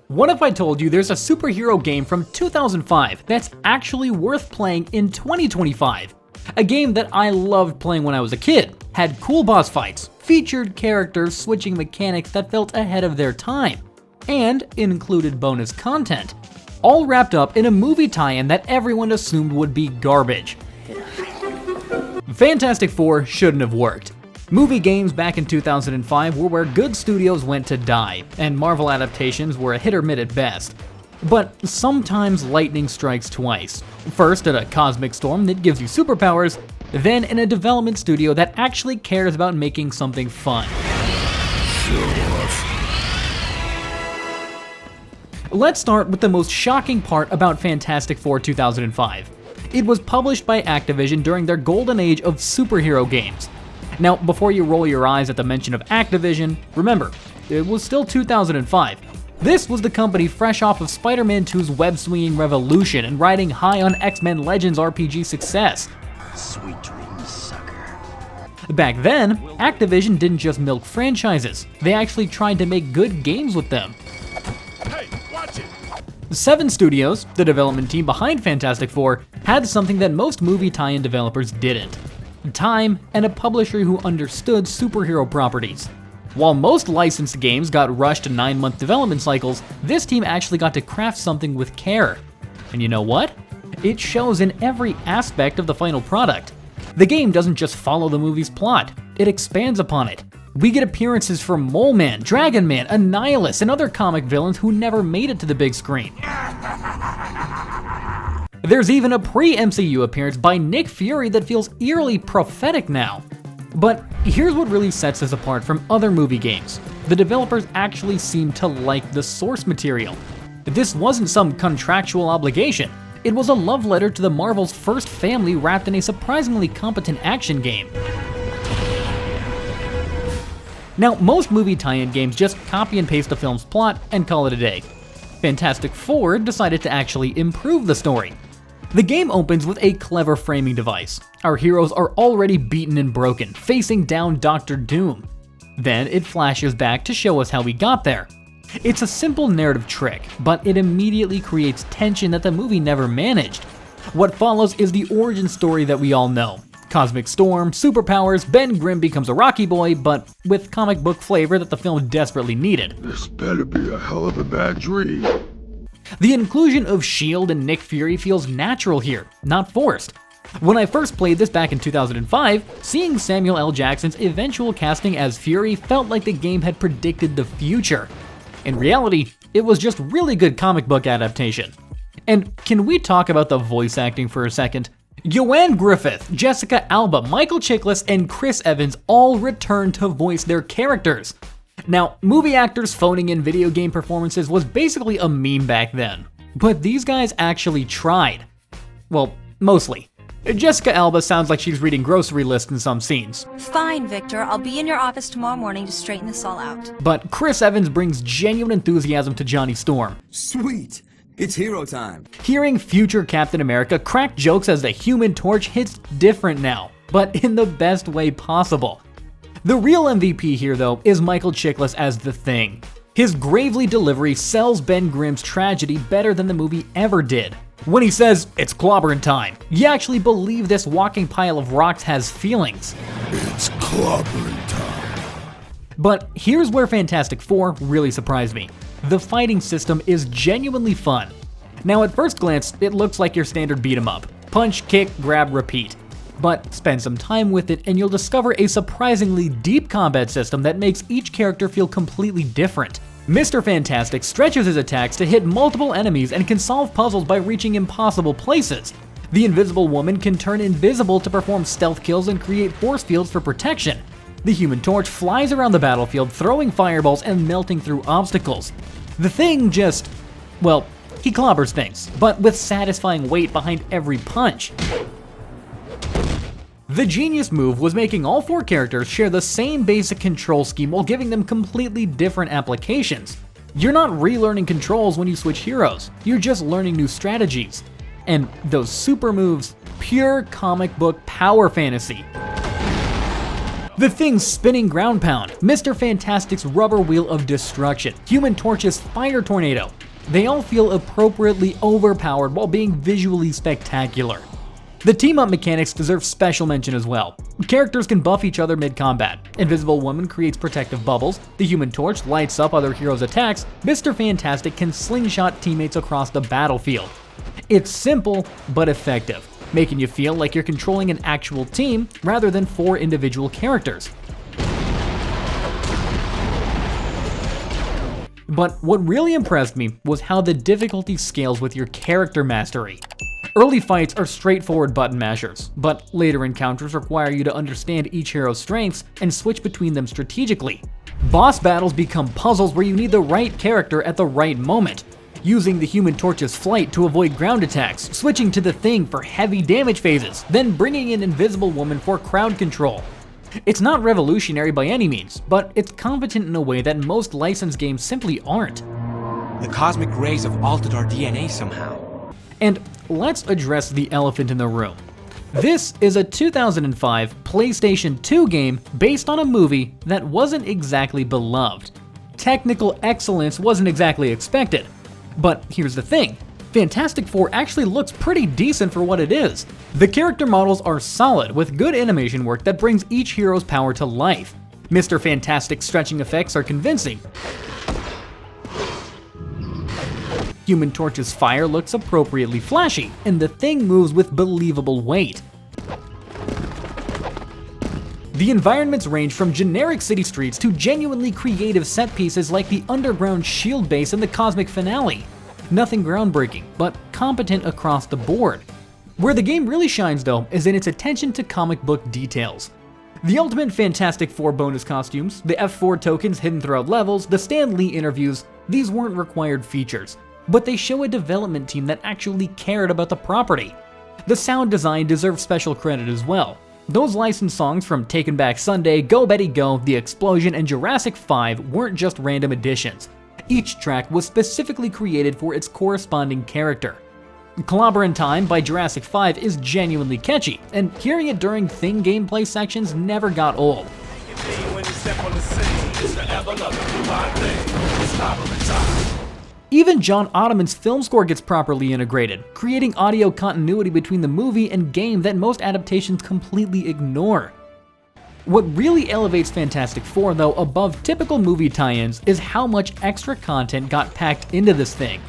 What if I told you there's a superhero game from 2005 that's actually worth playing in 2025? A game that I loved playing when I was a kid, had cool boss fights, featured characters switching mechanics that felt ahead of their time, and included bonus content, all wrapped up in a movie tie-in that everyone assumed would be garbage. Fantastic Four shouldn't have worked. Movie games back in 2005 were where good studios went to die, and Marvel adaptations were a hit or miss at best. But sometimes lightning strikes twice. First at a cosmic storm that gives you superpowers, then in a development studio that actually cares about making something fun. Let's start with the most shocking part about Fantastic Four 2005. It was published by Activision during their golden age of superhero games. Now, before you roll your eyes at the mention of Activision, remember, it was still 2005. This was the company fresh off of Spider-Man 2's web-swinging revolution and riding high on X-Men Legends RPG success. Sweet dreams, sucker. Back then, Activision didn't just milk franchises, they actually tried to make good games with them. Hey, watch it! 7 Studios, the development team behind Fantastic Four, had something that most movie tie-in developers didn't: time and a publisher who understood superhero properties. While most licensed games got rushed to 9-month development cycles, this team actually got to craft something with care. And you know what? It shows in every aspect of the final product. The game doesn't just follow the movie's plot, it expands upon it. We get appearances from Mole Man, Dragon Man, Annihilus, and other comic villains who never made it to the big screen. There's even a pre-MCU appearance by Nick Fury that feels eerily prophetic now. But here's what really sets this apart from other movie games. The developers actually seem to like the source material. This wasn't some contractual obligation. It was a love letter to the Marvel's first family wrapped in a surprisingly competent action game. Now, most movie tie-in games just copy and paste the film's plot and call it a day. Fantastic Four decided to actually improve the story. The game opens with a clever framing device. Our heroes are already beaten and broken, facing down Dr. Doom. Then it flashes back to show us how we got there. It's a simple narrative trick, but it immediately creates tension that the movie never managed. What follows is the origin story that we all know. Cosmic storm, superpowers, Ben Grimm becomes a Rocky boy, but with comic book flavor that the film desperately needed. This better be a hell of a bad dream. The inclusion of S.H.I.E.L.D. and Nick Fury feels natural here, not forced. When I first played this back in 2005, seeing Samuel L. Jackson's eventual casting as Fury felt like the game had predicted the future. In reality, it was just really good comic book adaptation. And can we talk about the voice acting for a second? Ioan Gruffudd, Jessica Alba, Michael Chiklis, and Chris Evans all returned to voice their characters. Now, movie actors phoning in video game performances was basically a meme back then, but these guys actually tried. Well, mostly. Jessica Alba sounds like she's reading grocery lists in some scenes. Fine, Victor. I'll be in your office tomorrow morning to straighten this all out. But Chris Evans brings genuine enthusiasm to Johnny Storm. Sweet. It's hero time. Hearing future Captain America crack jokes as the Human Torch hits different now, but in the best way possible. The real MVP here, though, is Michael Chiklis as the Thing. His gravely delivery sells Ben Grimm's tragedy better than the movie ever did. When he says, "It's clobbering time," you actually believe this walking pile of rocks has feelings. It's clobbering time. But here's where Fantastic Four really surprised me. The fighting system is genuinely fun. Now, at first glance, it looks like your standard beat 'em up. Punch, kick, grab, repeat. But spend some time with it and you'll discover a surprisingly deep combat system that makes each character feel completely different. Mr. Fantastic stretches his attacks to hit multiple enemies and can solve puzzles by reaching impossible places. The Invisible Woman can turn invisible to perform stealth kills and create force fields for protection. The Human Torch flies around the battlefield, throwing fireballs and melting through obstacles. The Thing just, well, he clobbers things, but with satisfying weight behind every punch. The genius move was making all 4 characters share the same basic control scheme while giving them completely different applications. You're not relearning controls when you switch heroes, you're just learning new strategies. And those super moves, pure comic book power fantasy. The Thing's spinning ground pound, Mr. Fantastic's rubber wheel of destruction, Human Torch's fire tornado. They all feel appropriately overpowered while being visually spectacular. The team-up mechanics deserve special mention as well. Characters can buff each other mid-combat. Invisible Woman creates protective bubbles, the Human Torch lights up other heroes' attacks, Mr. Fantastic can slingshot teammates across the battlefield. It's simple, but effective, making you feel like you're controlling an actual team rather than 4 individual characters. But what really impressed me was how the difficulty scales with your character mastery. Early fights are straightforward button mashers, but later encounters require you to understand each hero's strengths and switch between them strategically. Boss battles become puzzles where you need the right character at the right moment, using the Human Torch's flight to avoid ground attacks, switching to the Thing for heavy damage phases, then bringing in Invisible Woman for crowd control. It's not revolutionary by any means, but it's competent in a way that most licensed games simply aren't. The cosmic rays have altered our DNA somehow. And let's address the elephant in the room. This is a 2005 PlayStation 2 game based on a movie that wasn't exactly beloved. Technical excellence wasn't exactly expected. But here's the thing, Fantastic Four actually looks pretty decent for what it is. The character models are solid with good animation work that brings each hero's power to life. Mr. Fantastic's stretching effects are convincing. Human Torch's fire looks appropriately flashy, and the Thing moves with believable weight. The environments range from generic city streets to genuinely creative set pieces like the underground shield base in the cosmic finale. Nothing groundbreaking, but competent across the board. Where the game really shines though is in its attention to comic book details. The Ultimate Fantastic Four bonus costumes, the F4 tokens hidden throughout levels, the Stan Lee interviews, these weren't required features, but they show a development team that actually cared about the property. The sound design deserves special credit as well. Those licensed songs from Taken Back Sunday, Go Betty Go, The Explosion, and Jurassic 5 weren't just random additions. Each track was specifically created for its corresponding character. Clobberin' Time by Jurassic 5 is genuinely catchy, and hearing it during Thing gameplay sections never got old. Even John Ottoman's film score gets properly integrated, creating audio continuity between the movie and game that most adaptations completely ignore. What really elevates Fantastic Four, though, above typical movie tie-ins is how much extra content got packed into this thing.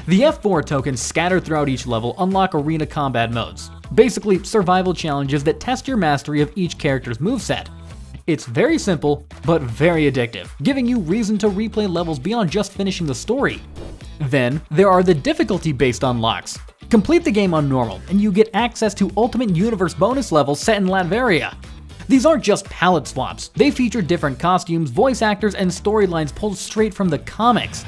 The F4 tokens scattered throughout each level unlock arena combat modes, basically survival challenges that test your mastery of each character's moveset. It's very simple, but very addictive, giving you reason to replay levels beyond just finishing the story. Then, there are the difficulty-based unlocks. Complete the game on normal, and you get access to Ultimate Universe bonus levels set in Latveria. These aren't just palette swaps, they feature different costumes, voice actors, and storylines pulled straight from the comics.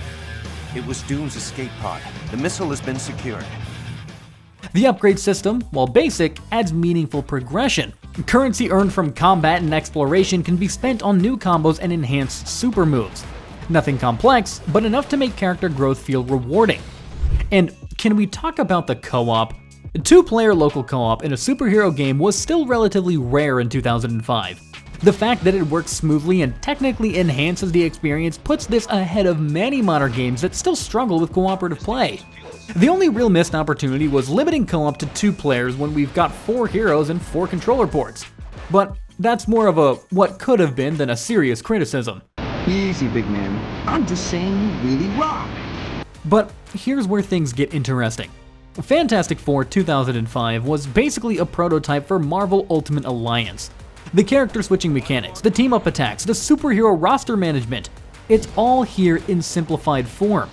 It was Doom's escape pod. The missile has been secured. The upgrade system, while basic, adds meaningful progression. Currency earned from combat and exploration can be spent on new combos and enhanced super moves. Nothing complex, but enough to make character growth feel rewarding. And can we talk about the co-op? 2-player local co-op in a superhero game was still relatively rare in 2005. The fact that it works smoothly and technically enhances the experience puts this ahead of many modern games that still struggle with cooperative play. The only real missed opportunity was limiting co-op to 2 players when we've got 4 heroes and 4 controller ports. But that's more of a what could have been than a serious criticism. Easy, big man. I'm just saying you really rock. But here's where things get interesting. Fantastic Four 2005 was basically a prototype for Marvel Ultimate Alliance. The character switching mechanics, the team-up attacks, the superhero roster management, it's all here in simplified form.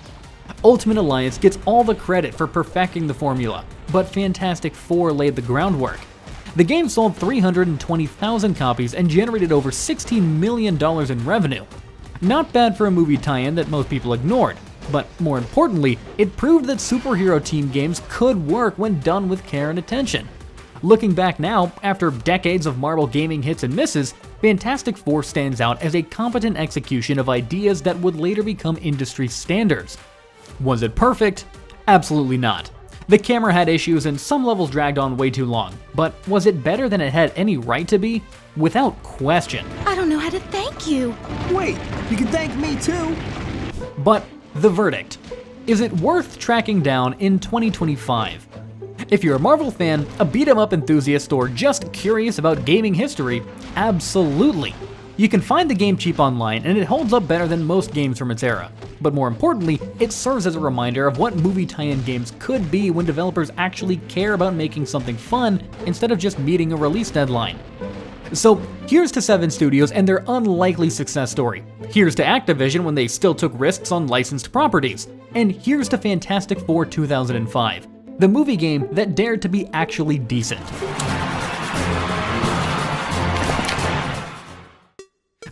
Ultimate Alliance gets all the credit for perfecting the formula, but Fantastic Four laid the groundwork. The game sold 320,000 copies and generated over $16 million in revenue. Not bad for a movie tie-in that most people ignored, but more importantly, it proved that superhero team games could work when done with care and attention. Looking back now, after decades of Marvel gaming hits and misses, Fantastic Four stands out as a competent execution of ideas that would later become industry standards. Was it perfect? Absolutely not. The camera had issues and some levels dragged on way too long, but was it better than it had any right to be? Without question. I don't know how to thank you. Wait, you can thank me too. But the verdict. Is it worth tracking down in 2025? If you're a Marvel fan, a beat-em-up enthusiast, or just curious about gaming history, absolutely. You can find the game cheap online, and it holds up better than most games from its era. But more importantly, it serves as a reminder of what movie tie-in games could be when developers actually care about making something fun instead of just meeting a release deadline. So here's to 7 Studios and their unlikely success story. Here's to Activision when they still took risks on licensed properties. And here's to Fantastic Four 2005, the movie game that dared to be actually decent.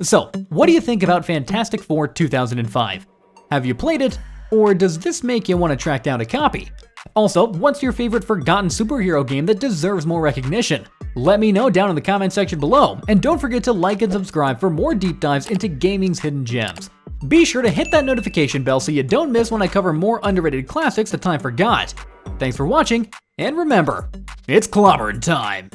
So, what do you think about Fantastic Four 2005? Have you played it, or does this make you want to track down a copy? Also, what's your favorite forgotten superhero game that deserves more recognition? Let me know down in the comment section below, and don't forget to like and subscribe for more deep dives into gaming's hidden gems. Be sure to hit that notification bell so you don't miss when I cover more underrated classics that time forgot. Thanks for watching, and remember, it's clobbering time!